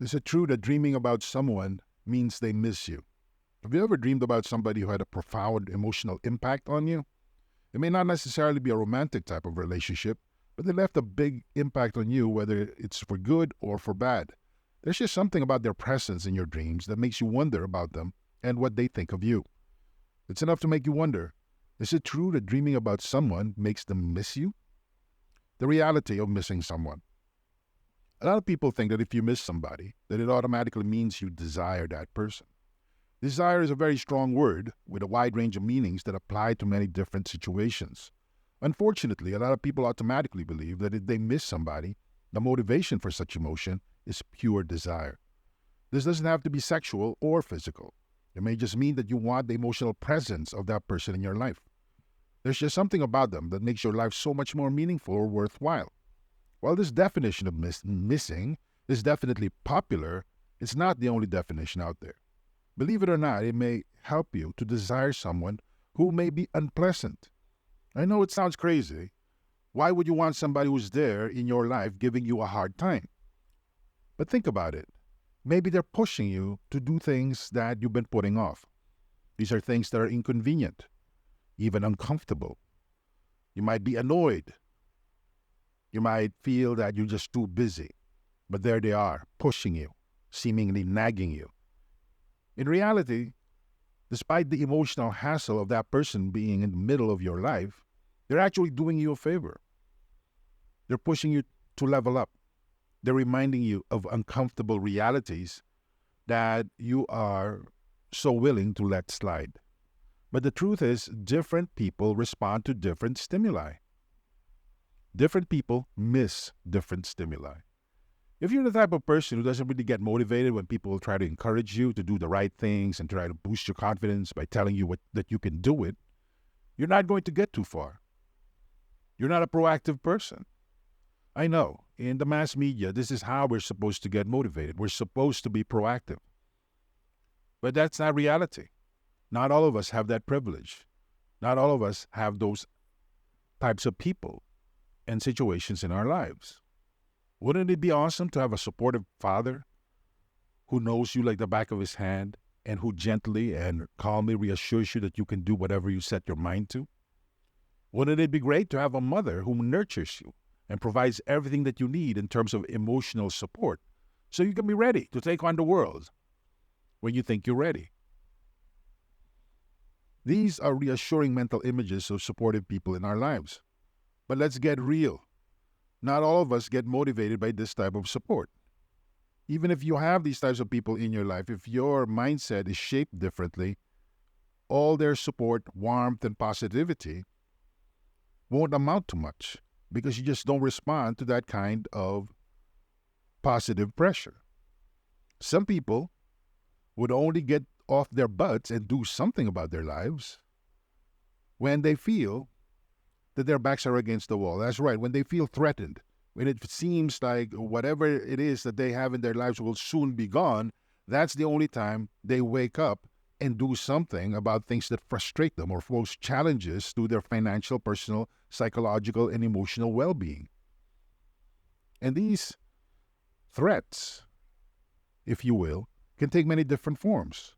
Is it true that dreaming about someone means they miss you? Have you ever dreamed about somebody who had a profound emotional impact on you? It may not necessarily be a romantic type of relationship, but they left a big impact on you, whether it's for good or for bad. There's just something about their presence in your dreams that makes you wonder about them and what they think of you. It's enough to make you wonder, is it true that dreaming about someone makes them miss you? The reality of missing someone. A lot of people think that if you miss somebody, that it automatically means you desire that person. Desire is a very strong word with a wide range of meanings that apply to many different situations. Unfortunately, a lot of people automatically believe that if they miss somebody, the motivation for such emotion is pure desire. This doesn't have to be sexual or physical. It may just mean that you want the emotional presence of that person in your life. There's just something about them that makes your life so much more meaningful or worthwhile. While this definition of missing is definitely popular, it's not the only definition out there. Believe it or not, it may help you to desire someone who may be unpleasant. I know it sounds crazy. Why would you want somebody who's there in your life giving you a hard time? But think about it. Maybe they're pushing you to do things that you've been putting off. These are things that are inconvenient, even uncomfortable. You might be annoyed. You might feel that you're just too busy. But there they are, pushing you, seemingly nagging you. In reality, despite the emotional hassle of that person being in the middle of your life, they're actually doing you a favor. They're pushing you to level up. They're reminding you of uncomfortable realities that you are so willing to let slide. But the truth is, different people respond to different stimuli. Different people miss different stimuli. If you're the type of person who doesn't really get motivated when people try to encourage you to do the right things and try to boost your confidence by telling you that you can do it, you're not going to get too far. You're not a proactive person. I know, in the mass media, this is how we're supposed to get motivated. We're supposed to be proactive. But that's not reality. Not all of us have that privilege. Not all of us have those types of people and situations in our lives. Wouldn't it be awesome to have a supportive father who knows you like the back of his hand and who gently and calmly reassures you that you can do whatever you set your mind to? Wouldn't it be great to have a mother who nurtures you and provides everything that you need in terms of emotional support so you can be ready to take on the world when you think you're ready? These are reassuring mental images of supportive people in our lives. But let's get real. Not all of us get motivated by this type of support. Even if you have these types of people in your life, if your mindset is shaped differently, all their support, warmth, and positivity won't amount to much because you just don't respond to that kind of positive pressure. Some people would only get off their butts and do something about their lives when they feel that their backs are against the wall. That's right, when they feel threatened, when it seems like whatever it is that they have in their lives will soon be gone, that's the only time they wake up and do something about things that frustrate them or pose challenges to their financial, personal, psychological, and emotional well-being. And these threats, if you will, can take many different forms.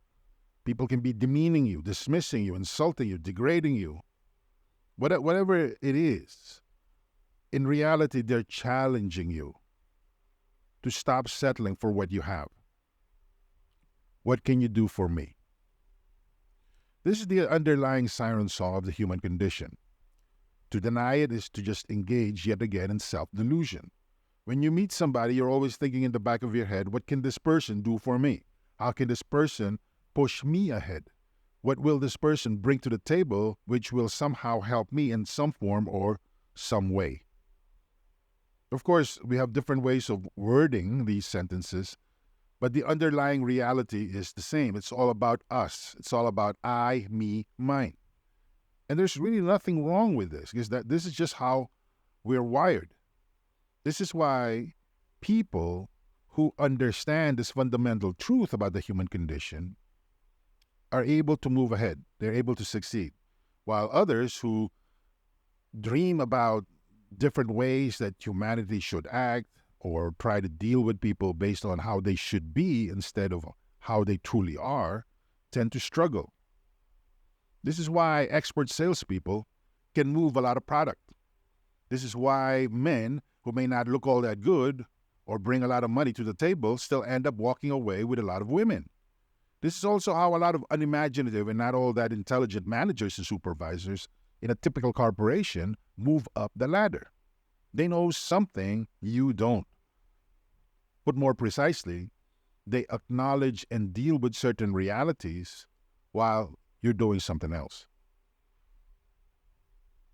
People can be demeaning you, dismissing you, insulting you, degrading you. Whatever it is, in reality, they're challenging you to stop settling for what you have. What can you do for me? This is the underlying siren song of the human condition. To deny it is to just engage yet again in self-delusion. When you meet somebody, you're always thinking in the back of your head, what can this person do for me? How can this person push me ahead? What will this person bring to the table which will somehow help me in some form or some way? Of course, we have different ways of wording these sentences, but the underlying reality is the same. It's all about us. It's all about I, me, mine. And there's really nothing wrong with this, because this is just how we're wired. This is why people who understand this fundamental truth about the human condition are able to move ahead. They're able to succeed. While others who dream about different ways that humanity should act, or try to deal with people based on how they should be instead of how they truly are tend to struggle. This is why expert salespeople can move a lot of product. This is why men who may not look all that good or bring a lot of money to the table still end up walking away with a lot of women. This is also how a lot of unimaginative and not all that intelligent managers and supervisors in a typical corporation move up the ladder. They know something you don't. Put more precisely, they acknowledge and deal with certain realities while you're doing something else.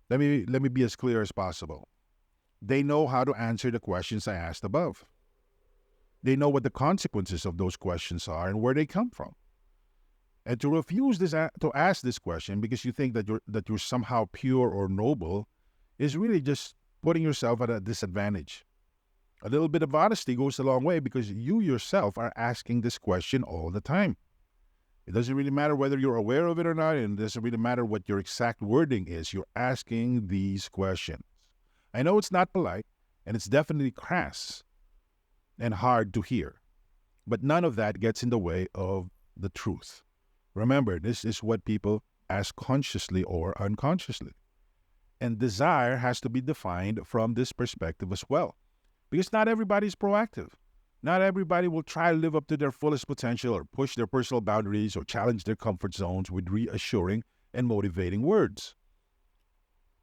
Let me be as clear as possible. They know how to answer the questions I asked above. They know what the consequences of those questions are and where they come from. And to refuse to ask this question because you think that you're somehow pure or noble is really just putting yourself at a disadvantage. A little bit of honesty goes a long way because you yourself are asking this question all the time. It doesn't really matter whether you're aware of it or not, and it doesn't really matter what your exact wording is. You're asking these questions. I know it's not polite, and it's definitely crass and hard to hear, but none of that gets in the way of the truth. Remember, this is what people ask consciously or unconsciously. And desire has to be defined from this perspective as well. Because not everybody's proactive. Not everybody will try to live up to their fullest potential or push their personal boundaries or challenge their comfort zones with reassuring and motivating words.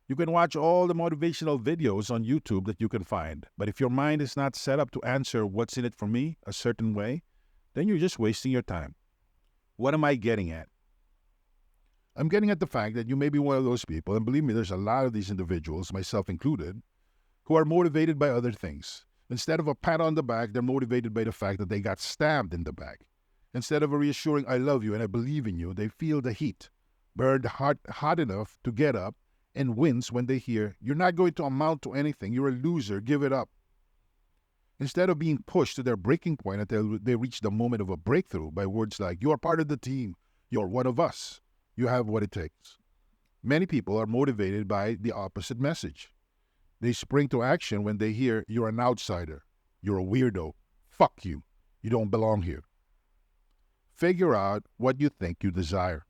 You can watch all the motivational videos on YouTube that you can find, but if your mind is not set up to answer what's in it for me a certain way, then you're just wasting your time. What am I getting at? I'm getting at the fact that you may be one of those people, and believe me, there's a lot of these individuals, myself included, who are motivated by other things. Instead of a pat on the back, they're motivated by the fact that they got stabbed in the back. Instead of a reassuring, I love you and I believe in you, they feel the heat, burned hot enough to get up and wince when they hear, you're not going to amount to anything, you're a loser, give it up. Instead of being pushed to their breaking point until they reach the moment of a breakthrough by words like, you are part of the team, you're one of us, you have what it takes. Many people are motivated by the opposite message. They spring to action when they hear, you're an outsider, you're a weirdo, fuck you, you don't belong here. Figure out what you think you desire.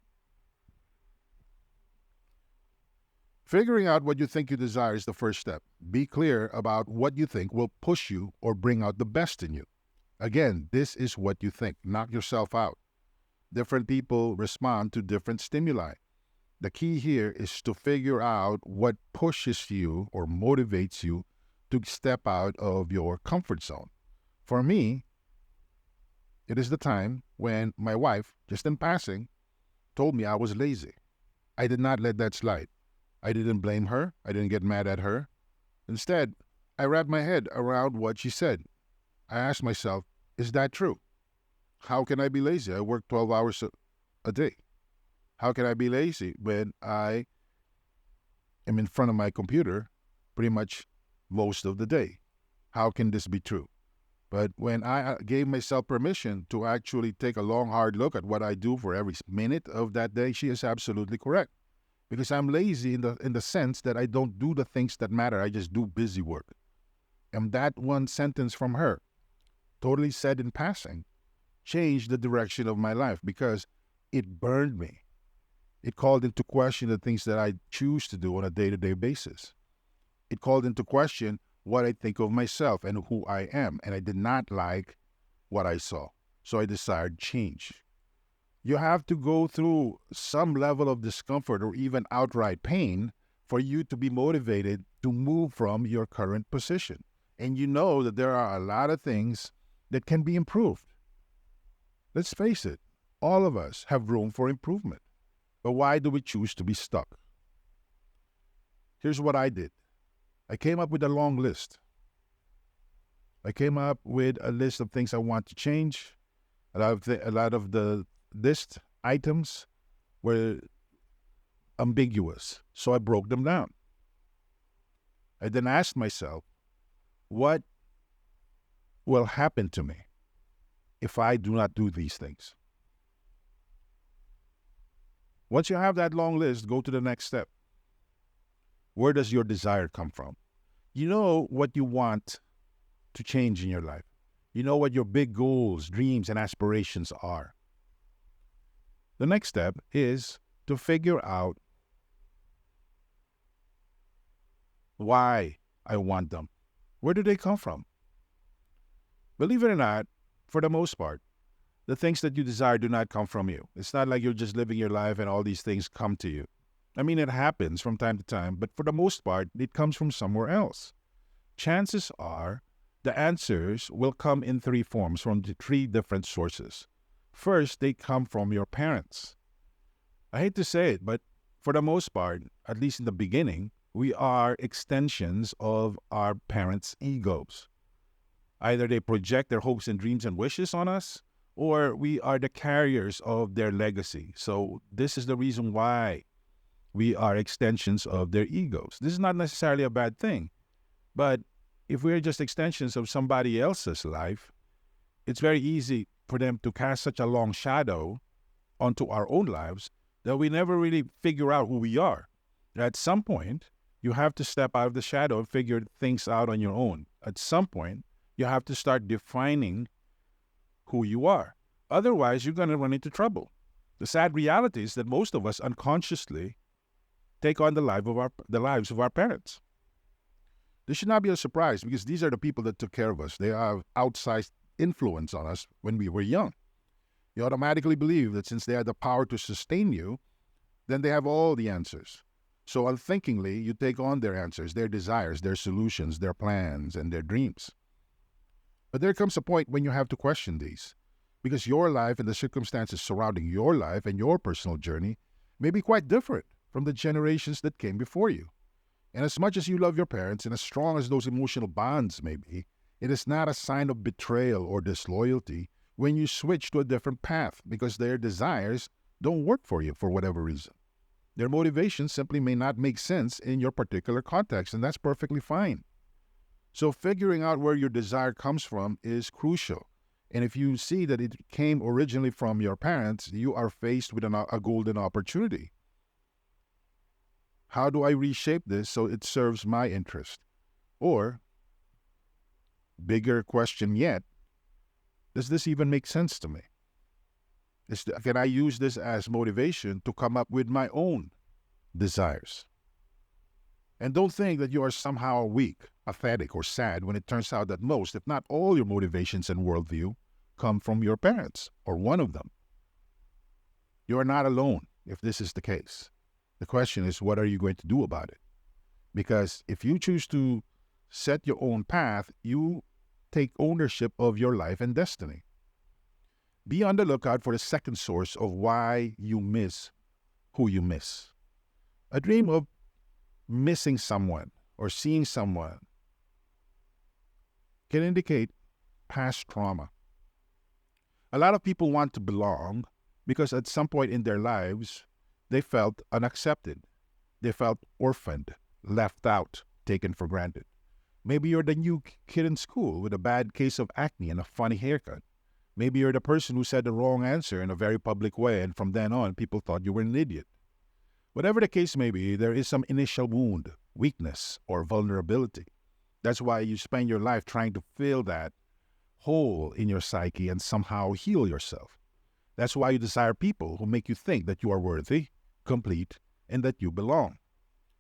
Figuring out what you think you desire is the first step. Be clear about what you think will push you or bring out the best in you. Again, this is what you think. Knock yourself out. Different people respond to different stimuli. The key here is to figure out what pushes you or motivates you to step out of your comfort zone. For me, it is the time when my wife, just in passing, told me I was lazy. I did not let that slide. I didn't blame her. I didn't get mad at her. Instead, I wrapped my head around what she said. I asked myself, is that true? How can I be lazy? I work 12 hours a day. How can I be lazy when I am in front of my computer pretty much most of the day? How can this be true? But when I gave myself permission to actually take a long, hard look at what I do for every minute of that day, she is absolutely correct. Because I'm lazy in the sense that I don't do the things that matter. I just do busy work. And that one sentence from her, totally said in passing, changed the direction of my life because it burned me. It called into question the things that I choose to do on a day-to-day basis. It called into question what I think of myself and who I am. And I did not like what I saw. So I desired change. You have to go through some level of discomfort or even outright pain for you to be motivated to move from your current position. And you know that there are a lot of things that can be improved. Let's face it, all of us have room for improvement. But why do we choose to be stuck? Here's what I did. I came up with a long list. I came up with a list of things I want to change. A lot of the list items were ambiguous, so I broke them down. I then asked myself, what will happen to me if I do not do these things? Once you have that long list, go to the next step. Where does your desire come from? You know what you want to change in your life. You know what your big goals, dreams, and aspirations are. The next step is to figure out why I want them. Where do they come from? Believe it or not, for the most part, the things that you desire do not come from you. It's not like you're just living your life and all these things come to you. I mean, it happens from time to time, but for the most part, it comes from somewhere else. Chances are the answers will come in three forms from the three different sources. First, they come from your parents. I hate to say it, but for the most part, at least in the beginning, we are extensions of our parents' egos. Either they project their hopes and dreams and wishes on us, or we are the carriers of their legacy. So this is the reason why we are extensions of their egos. This is not necessarily a bad thing, but if we're just extensions of somebody else's life, it's very easy for them to cast such a long shadow onto our own lives that we never really figure out who we are. At some point, you have to step out of the shadow and figure things out on your own. At some point, you have to start defining who you are. Otherwise, you're going to run into trouble. The sad reality is that most of us unconsciously take on the lives of our parents. This should not be a surprise because these are the people that took care of us. They have outsized influence on us when we were young. You automatically believe that since they had the power to sustain you, then they have all the answers. So unthinkingly, you take on their answers, their desires, their solutions, their plans, and their dreams. But there comes a point when you have to question these, because your life and the circumstances surrounding your life and your personal journey may be quite different from the generations that came before you. And as much as you love your parents and as strong as those emotional bonds may be, it is not a sign of betrayal or disloyalty when you switch to a different path because their desires don't work for you for whatever reason. Their motivations simply may not make sense in your particular context, and that's perfectly fine. So figuring out where your desire comes from is crucial. And if you see that it came originally from your parents, you are faced with a golden opportunity. How do I reshape this so it serves my interest? Or, bigger question yet, does this even make sense to me? Can I use this as motivation to come up with my own desires? And don't think that you are somehow weak, pathetic, or sad when it turns out that most, if not all, your motivations and worldview come from your parents, or one of them. You are not alone if this is the case. The question is, what are you going to do about it? Because if you choose to set your own path, you take ownership of your life and destiny. Be on the lookout for the second source of why you miss who you miss. A dream of missing someone or seeing someone can indicate past trauma. A lot of people want to belong because at some point in their lives, they felt unaccepted. They felt orphaned, left out, taken for granted. Maybe you're the new kid in school with a bad case of acne and a funny haircut. Maybe you're the person who said the wrong answer in a very public way, and from then on, people thought you were an idiot. Whatever the case may be, there is some initial wound, weakness, or vulnerability. That's why you spend your life trying to fill that hole in your psyche and somehow heal yourself. That's why you desire people who make you think that you are worthy, complete, and that you belong.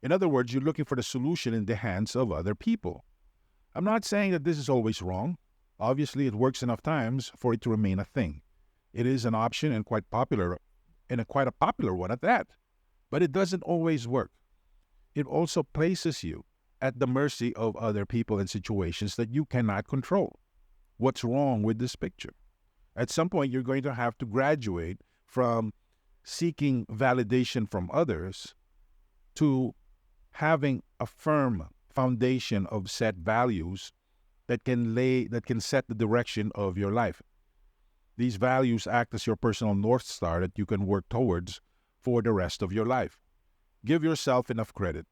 In other words, you're looking for the solution in the hands of other people. I'm not saying that this is always wrong. Obviously, it works enough times for it to remain a thing. It is an option and quite popular, and quite a popular one at that. But it doesn't always work. It also places you at the mercy of other people and situations that you cannot control. What's wrong with this picture? At some point, you're going to have to graduate from seeking validation from others to having a firm foundation of set values that can set the direction of your life. These values act as your personal North Star that you can work towards for the rest of your life. Give yourself enough credit.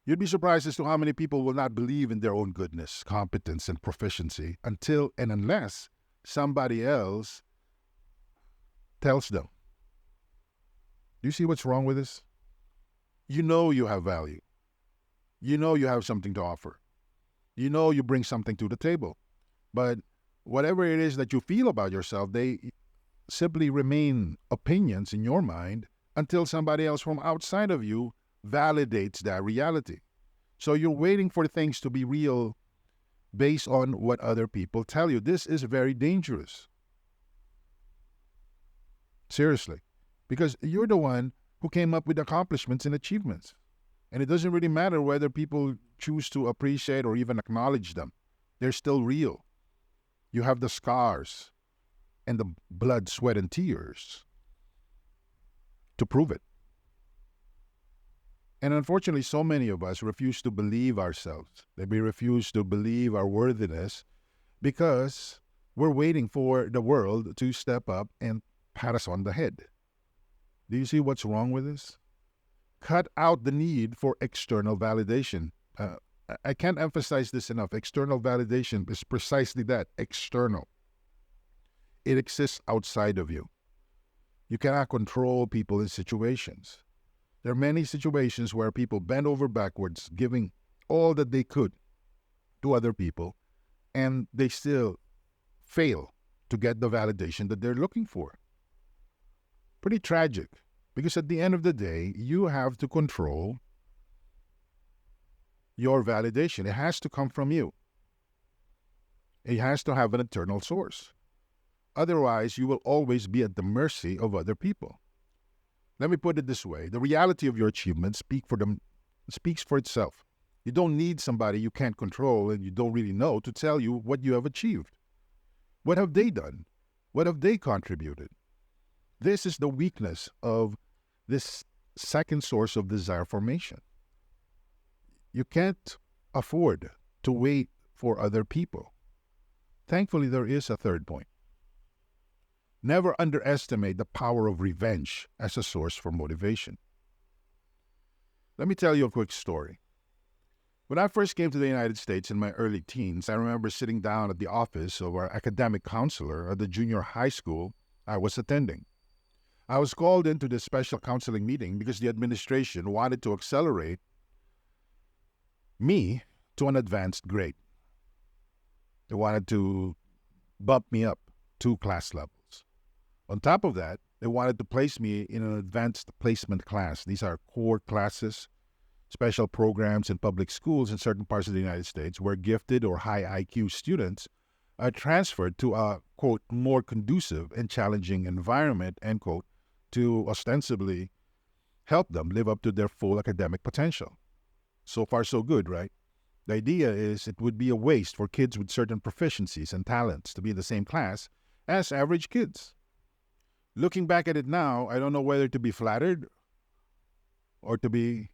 You'd be surprised as to how many people will not believe in their own goodness, competence, and proficiency until and unless somebody else tells them. Do you see what's wrong with this? You know you have value. You know you have something to offer. You know you bring something to the table. But whatever it is that you feel about yourself, they simply remain opinions in your mind until somebody else from outside of you validates that reality. So you're waiting for things to be real based on what other people tell you. This is very dangerous. Seriously. Because you're the one who came up with accomplishments and achievements. And it doesn't really matter whether people choose to appreciate or even acknowledge them. They're still real. You have the scars and the blood, sweat, and tears to prove it. And unfortunately, so many of us refuse to believe ourselves. We refuse to believe our worthiness because we're waiting for the world to step up and pat us on the head. Do you see what's wrong with this? Cut out the need for external validation. I can't emphasize this enough. External validation is precisely that, external. It exists outside of you. You cannot control people in situations. There are many situations where people bend over backwards, giving all that they could to other people, and they still fail to get the validation that they're looking for. Pretty tragic, because at the end of the day, you have to control your validation. It has to come from you. It has to have an internal source. Otherwise, you will always be at the mercy of other people. Let me put it this way. The reality of your achievements speaks for itself. You don't need somebody you can't control and you don't really know to tell you what you have achieved. What have they done? What have they contributed? This is the weakness of this second source of desire formation. You can't afford to wait for other people. Thankfully, there is a third point. Never underestimate the power of revenge as a source for motivation. Let me tell you a quick story. When I first came to the United States in my early teens, I remember sitting down at the office of our academic counselor at the junior high school I was attending. I was called into this special counseling meeting because the administration wanted to accelerate me to an advanced grade. They wanted to bump me up 2 class levels. On top of that, they wanted to place me in an advanced placement class. These are core classes, special programs in public schools in certain parts of the United States where gifted or high IQ students are transferred to a, quote, more conducive and challenging environment, end quote, to ostensibly help them live up to their full academic potential. So far, so good, right? The idea is it would be a waste for kids with certain proficiencies and talents to be in the same class as average kids. Looking back at it now, I don't know whether to be flattered or to be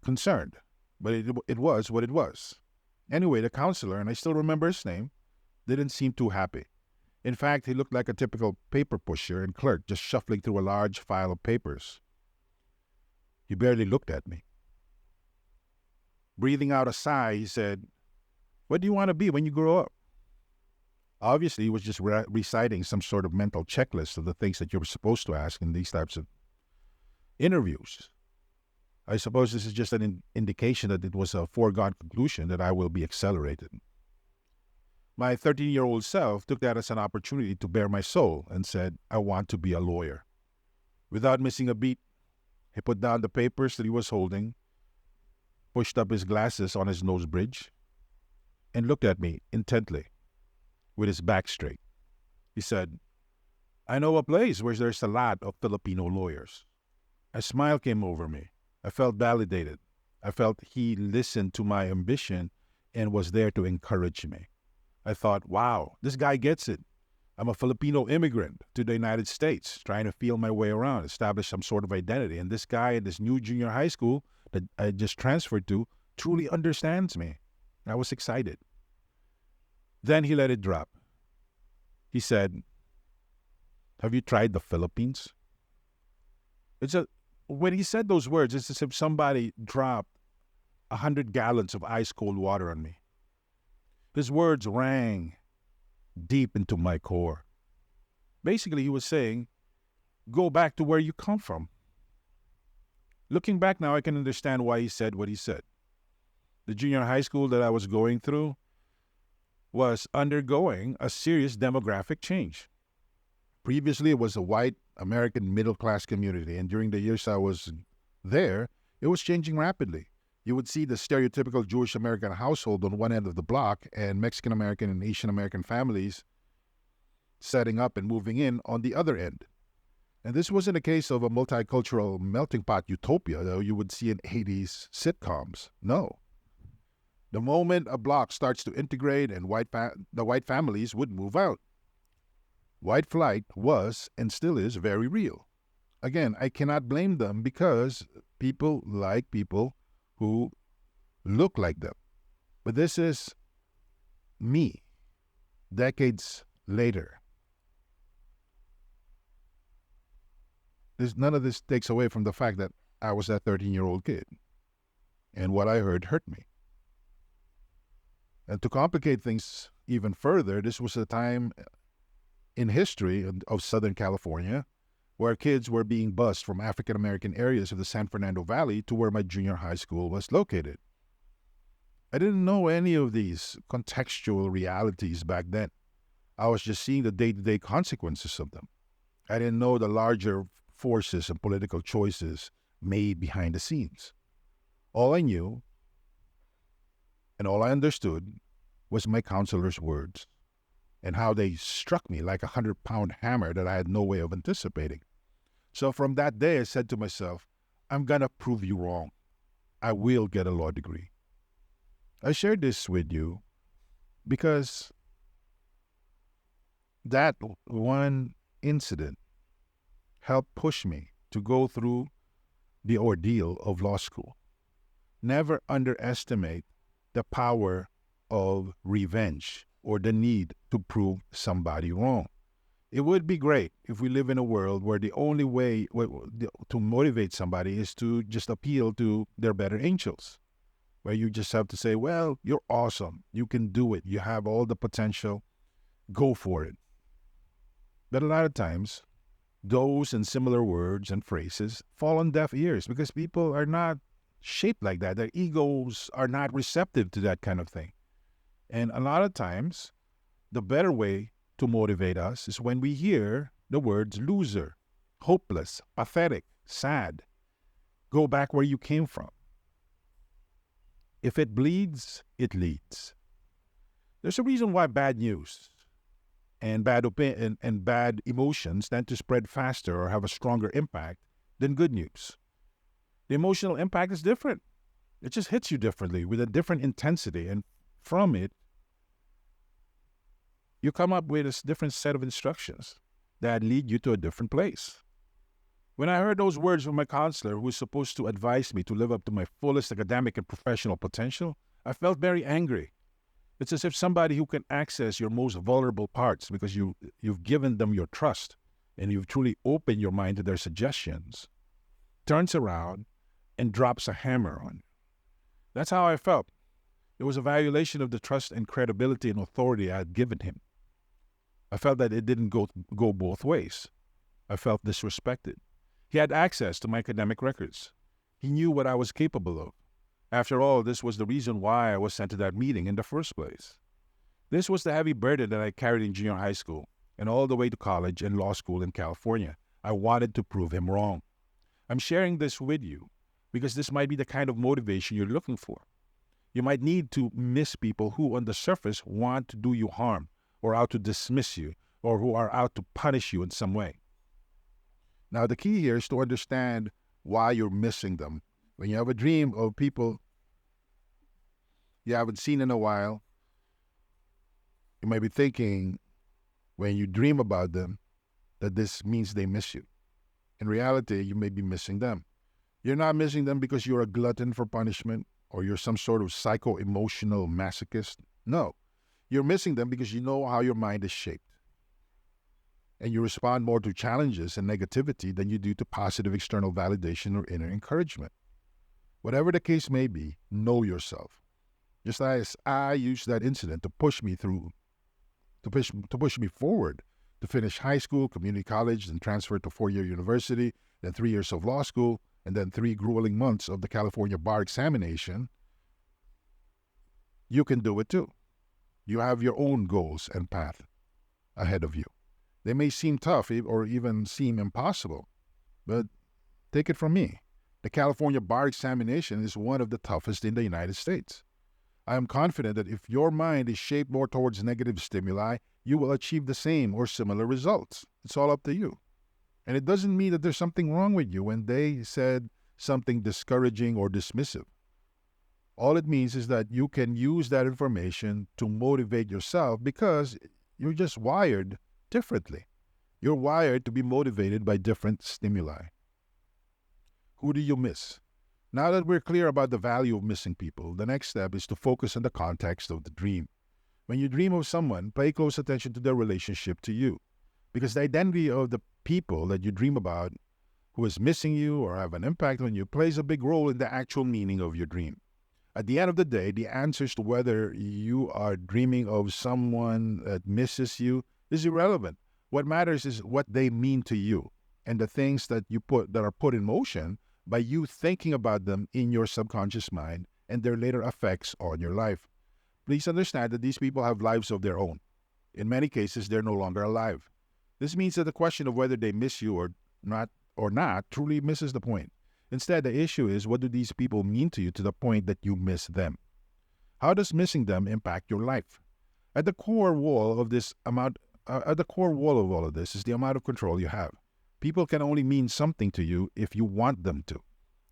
concerned, but it was what it was. Anyway, the counselor, and I still remember his name, didn't seem too happy. In fact, he looked like a typical paper pusher and clerk just shuffling through a large file of papers. He barely looked at me. Breathing out a sigh, he said, "What do you want to be when you grow up?" Obviously, he was just reciting some sort of mental checklist of the things that you're supposed to ask in these types of interviews. I suppose this is just an indication that it was a foregone conclusion that I will be accelerated. My 13-year-old self took that as an opportunity to bare my soul and said, "I want to be a lawyer." Without missing a beat, he put down the papers that he was holding, pushed up his glasses on his nose bridge, and looked at me intently with his back straight. He said, "I know a place where there's a lot of Filipino lawyers." A smile came over me. I felt validated. I felt he listened to my ambition and was there to encourage me. I thought, wow, this guy gets it. I'm a Filipino immigrant to the United States, trying to feel my way around, establish some sort of identity. And this guy in this new junior high school that I just transferred to truly understands me. I was excited. Then he let it drop. He said, "Have you tried the Philippines?" When he said those words, it's as if somebody dropped 100 gallons of ice cold water on me. His words rang deep into my core. Basically, he was saying, go back to where you come from. Looking back now, I can understand why he said what he said. The junior high school that I was going through was undergoing a serious demographic change. Previously, it was a white American middle class community, and during the years I was there, it was changing rapidly. You would see the stereotypical Jewish American household on one end of the block and Mexican American and Asian American families setting up and moving in on the other end. And this wasn't a case of a multicultural melting pot utopia that you would see in 80s sitcoms. No. The moment a block starts to integrate and the white families would move out. White flight was and still is very real. Again, I cannot blame them because people like people who look like them. But this is me, decades later. None of this takes away from the fact that I was that 13-year-old kid. And what I heard hurt me. And to complicate things even further, this was a time in history of Southern California where kids were being bused from African American areas of the San Fernando Valley to where my junior high school was located. I didn't know any of these contextual realities back then. I was just seeing the day-to-day consequences of them. I didn't know the larger forces and political choices made behind the scenes. All I knew and all I understood was my counselor's words and how they struck me like a 100-pound hammer that I had no way of anticipating. So from that day, I said to myself, I'm going to prove you wrong. I will get a law degree. I shared this with you because that one incident helped push me to go through the ordeal of law school. Never underestimate the power of revenge or the need to prove somebody wrong. It would be great if we live in a world where the only way to motivate somebody is to just appeal to their better angels, where you just have to say, well, you're awesome. You can do it. You have all the potential. Go for it. But a lot of times, those and similar words and phrases fall on deaf ears because people are not shaped like that. Their egos are not receptive to that kind of thing. And a lot of times, the better way to motivate us is when we hear the words loser, hopeless, pathetic, sad. Go back where you came from. If it bleeds, it leads. There's a reason why bad news and bad emotions tend to spread faster or have a stronger impact than good news. The emotional impact is different. It just hits you differently with a different intensity, and from it, you come up with a different set of instructions that lead you to a different place. When I heard those words from my counselor, who was supposed to advise me to live up to my fullest academic and professional potential, I felt very angry. It's as if somebody who can access your most vulnerable parts because you've given them your trust and you've truly opened your mind to their suggestions, turns around and drops a hammer on you. That's how I felt. It was a violation of the trust and credibility and authority I had given him. I felt that it didn't go both ways. I felt disrespected. He had access to my academic records. He knew what I was capable of. After all, this was the reason why I was sent to that meeting in the first place. This was the heavy burden that I carried in junior high school and all the way to college and law school in California. I wanted to prove him wrong. I'm sharing this with you because this might be the kind of motivation you're looking for. You might need to miss people who on the surface want to do you harm or out to dismiss you or who are out to punish you in some way. Now, the key here is to understand why you're missing them. When you have a dream of people you haven't seen in a while, you might be thinking when you dream about them that this means they miss you. In reality, you may be missing them. You're not missing them because you're a glutton for punishment or you're some sort of psycho-emotional masochist. No, you're missing them because you know how your mind is shaped. And you respond more to challenges and negativity than you do to positive external validation or inner encouragement. Whatever the case may be, know yourself. Just as I used that incident to push me through, to push me forward, to finish high school, community college, then transfer to 4-year university, then 3 years of law school, and then 3 grueling months of the California bar examination, You can do it too. You have your own goals and path ahead of you. They may seem tough or even seem impossible, but take it from me. The California bar examination is one of the toughest in the United States. I am confident that if your mind is shaped more towards negative stimuli, you will achieve the same or similar results. It's all up to you. And it doesn't mean that there's something wrong with you when they said something discouraging or dismissive. All it means is that you can use that information to motivate yourself because you're just wired differently. You're wired to be motivated by different stimuli. Who do you miss? Now that we're clear about the value of missing people, the next step is to focus on the context of the dream. When you dream of someone, pay close attention to their relationship to you, because the identity of the people that you dream about who is missing you or have an impact on you plays a big role in the actual meaning of your dream. At the end of the day, the answers to whether you are dreaming of someone that misses you is irrelevant. What matters is what they mean to you and the things that are put in motion by you thinking about them in your subconscious mind and their later effects on your life. Please understand that these people have lives of their own. In many cases, they're no longer alive. This means that the question of whether they miss you or not truly misses the point. Instead, the issue is, what do these people mean to you to the point that you miss them? How does missing them impact your life? At the core wall of all of this is the amount of control you have. People can only mean something to you if you want them to.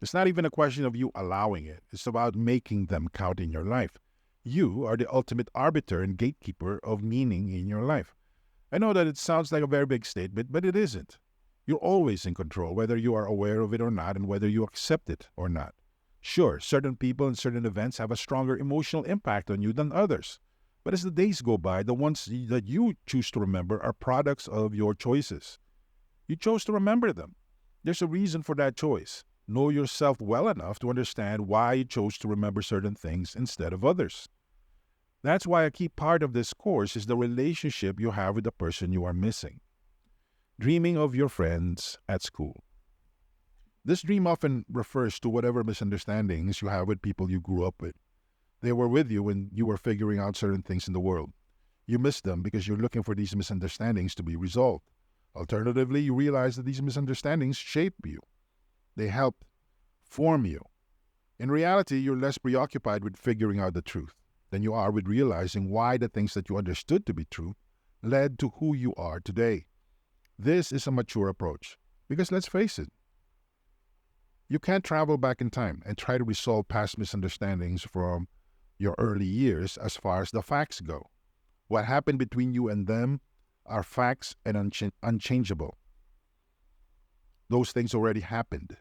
It's not even a question of you allowing it. It's about making them count in your life. You are the ultimate arbiter and gatekeeper of meaning in your life. I know that it sounds like a very big statement, but it isn't. You're always in control, whether you are aware of it or not, and whether you accept it or not. Sure, certain people and certain events have a stronger emotional impact on you than others. But as the days go by, the ones that you choose to remember are products of your choices. You chose to remember them. There's a reason for that choice. Know yourself well enough to understand why you chose to remember certain things instead of others. That's why a key part of this course is the relationship you have with the person you are missing. Dreaming of your friends at school. This dream often refers to whatever misunderstandings you have with people you grew up with. They were with you when you were figuring out certain things in the world. You miss them because you're looking for these misunderstandings to be resolved. Alternatively, you realize that these misunderstandings shape you. They help form you. In reality, you're less preoccupied with figuring out the truth than you are with realizing why the things that you understood to be true led to who you are today. This is a mature approach because let's face it, you can't travel back in time and try to resolve past misunderstandings from your early years as far as the facts go. What happened between you and them are facts and unchangeable. Those things already happened.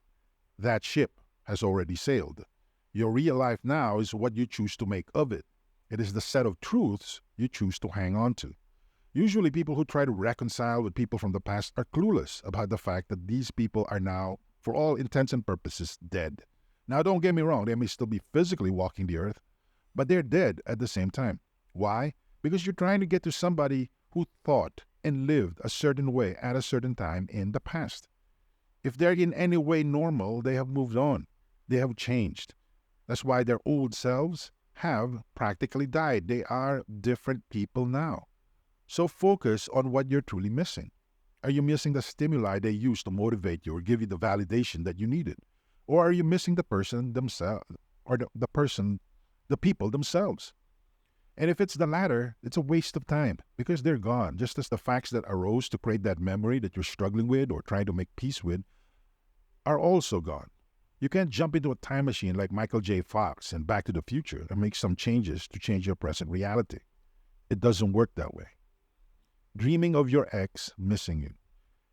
That ship has already sailed. Your real life now is what you choose to make of it. It is the set of truths you choose to hang on to. Usually people who try to reconcile with people from the past are clueless about the fact that these people are now, for all intents and purposes, dead. Now don't get me wrong, they may still be physically walking the earth, but they're dead at the same time. Why? Because you're trying to get to somebody who thought and lived a certain way at a certain time in the past. If they're in any way normal, they have moved on. They have changed. That's why their old selves have practically died. They are different people now. So focus on what you're truly missing. Are you missing the stimuli they used to motivate you or give you the validation that you needed? Or are you missing the person themselves or the people themselves? And if it's the latter, it's a waste of time because they're gone, just as the facts that arose to create that memory that you're struggling with or trying to make peace with are also gone. You can't jump into a time machine like Michael J. Fox and Back to the Future and make some changes to change your present reality. It doesn't work that way. Dreaming of your ex missing you.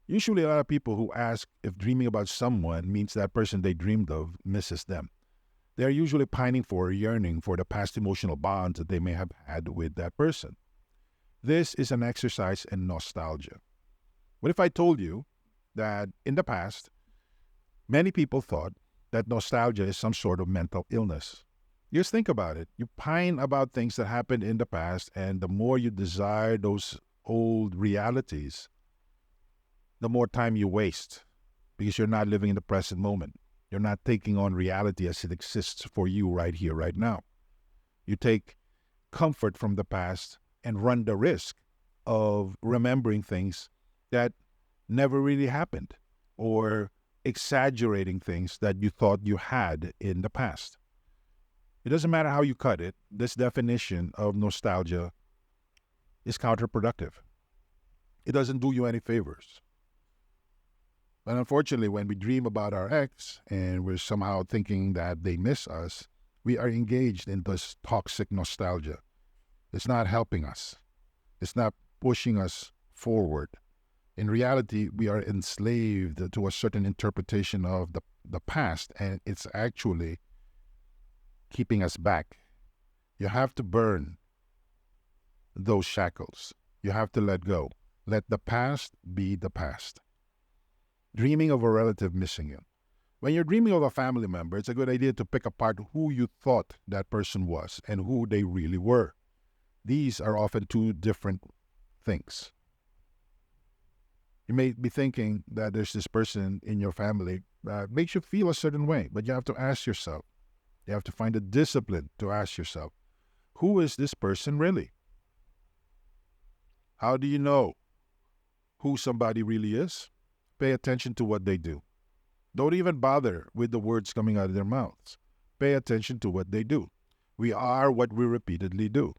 Usually a lot of people who ask if dreaming about someone means that person they dreamed of misses them. They are usually pining for or yearning for the past emotional bonds that they may have had with that person. This is an exercise in nostalgia. What if I told you that in the past, many people thought that nostalgia is some sort of mental illness? Just think about it. You pine about things that happened in the past, and the more you desire those old realities, the more time you waste because you're not living in the present moment. You're not taking on reality as it exists for you right here, right now. You take comfort from the past and run the risk of remembering things that never really happened or exaggerating things that you thought you had in the past. It doesn't matter how you cut it, this definition of nostalgia is counterproductive. It doesn't do you any favors. But unfortunately, when we dream about our ex and we're somehow thinking that they miss us, we are engaged in this toxic nostalgia. It's not helping us. It's not pushing us forward. In reality, we are enslaved to a certain interpretation of the past, and it's actually keeping us back. You have to burn those shackles. You have to let go. Let the past be the past. Dreaming of a relative missing you. When you're dreaming of a family member, it's a good idea to pick apart who you thought that person was and who they really were. These are often two different things. You may be thinking that there's this person in your family that makes you feel a certain way, but you have to ask yourself, you have to find the discipline to ask yourself, who is this person really? How do you know who somebody really is? Pay attention to what they do. Don't even bother with the words coming out of their mouths. Pay attention to what they do. We are what we repeatedly do.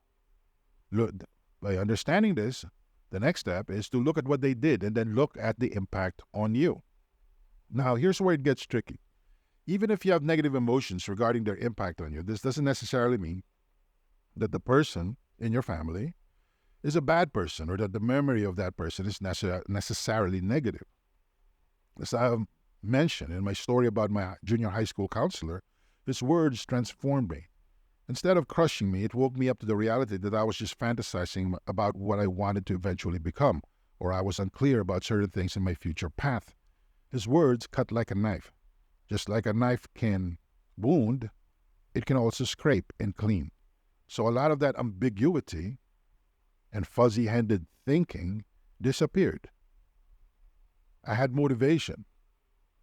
Look, by understanding this, the next step is to look at what they did and then look at the impact on you. Now, here's where it gets tricky. Even if you have negative emotions regarding their impact on you, this doesn't necessarily mean that the person in your family is a bad person or that the memory of that person is necessarily negative. As I mentioned in my story about my junior high school counselor, his words transformed me. Instead of crushing me, it woke me up to the reality that I was just fantasizing about what I wanted to eventually become, or I was unclear about certain things in my future path. His words cut like a knife. Just like a knife can wound, it can also scrape and clean. So a lot of that ambiguity and fuzzy-handed thinking disappeared. I had motivation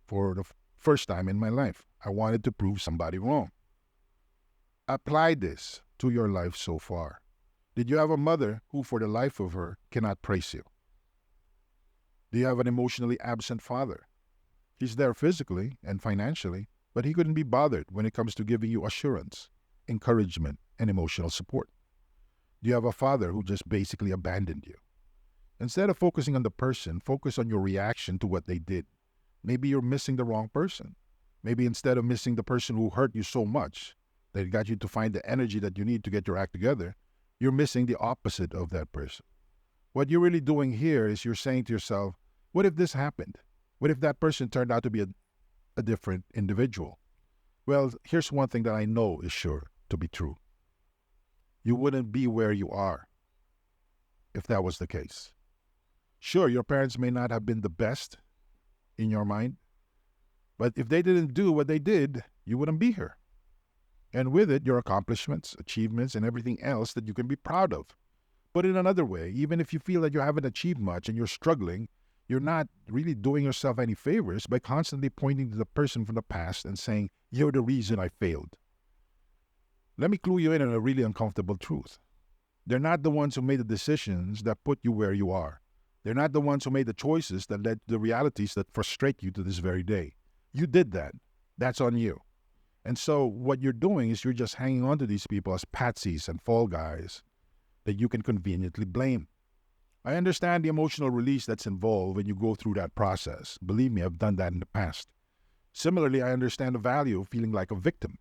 for the first time in my life. I wanted to prove somebody wrong. Apply this to your life so far. Did you have a mother who, for the life of her, cannot praise you? Do you have an emotionally absent father? He's there physically and financially, but he couldn't be bothered when it comes to giving you assurance, encouragement, and emotional support. Do you have a father who just basically abandoned you? Instead of focusing on the person, focus on your reaction to what they did. Maybe you're missing the wrong person. Maybe instead of missing the person who hurt you so much that it got you to find the energy that you need to get your act together, you're missing the opposite of that person. What you're really doing here is you're saying to yourself, what if this happened? What if that person turned out to be a different individual? Well, here's one thing that I know is sure to be true. You wouldn't be where you are if that was the case. Sure, your parents may not have been the best in your mind, but if they didn't do what they did, you wouldn't be here. And with it, your accomplishments, achievements, and everything else that you can be proud of. But in another way, even if you feel that you haven't achieved much and you're struggling, you're not really doing yourself any favors by constantly pointing to the person from the past and saying, you're the reason I failed. Let me clue you in on a really uncomfortable truth. They're not the ones who made the decisions that put you where you are. They're not the ones who made the choices that led to the realities that frustrate you to this very day. You did that. That's on you. And so what you're doing is you're just hanging on to these people as patsies and fall guys that you can conveniently blame. I understand the emotional release that's involved when you go through that process. Believe me, I've done that in the past. Similarly, I understand the value of feeling like a victim.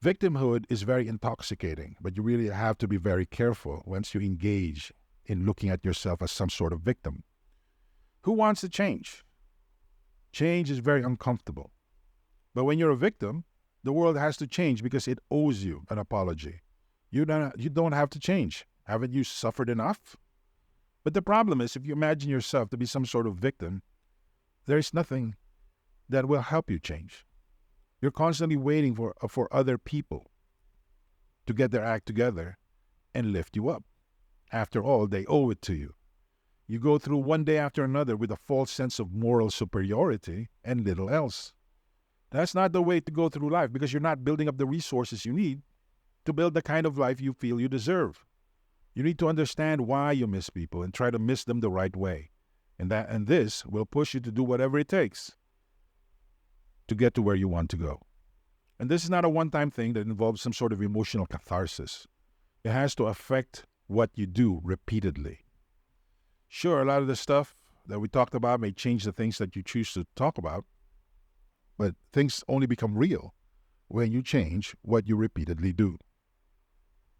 Victimhood is very intoxicating, but you really have to be very careful once you engage in looking at yourself as some sort of victim. Who wants to change? Change is very uncomfortable. But when you're a victim, the world has to change because it owes you an apology. You don't have to change. Haven't you suffered enough? But the problem is, if you imagine yourself to be some sort of victim, there is nothing that will help you change. You're constantly waiting for other people to get their act together and lift you up. After all, they owe it to you. You go through one day after another with a false sense of moral superiority and little else. That's not the way to go through life because you're not building up the resources you need to build the kind of life you feel you deserve. You need to understand why you miss people and try to miss them the right way. And this will push you to do whatever it takes to get to where you want to go. And this is not a one-time thing that involves some sort of emotional catharsis. It has to affect what you do repeatedly. Sure, a lot of the stuff that we talked about may change the things that you choose to talk about, but things only become real when you change what you repeatedly do.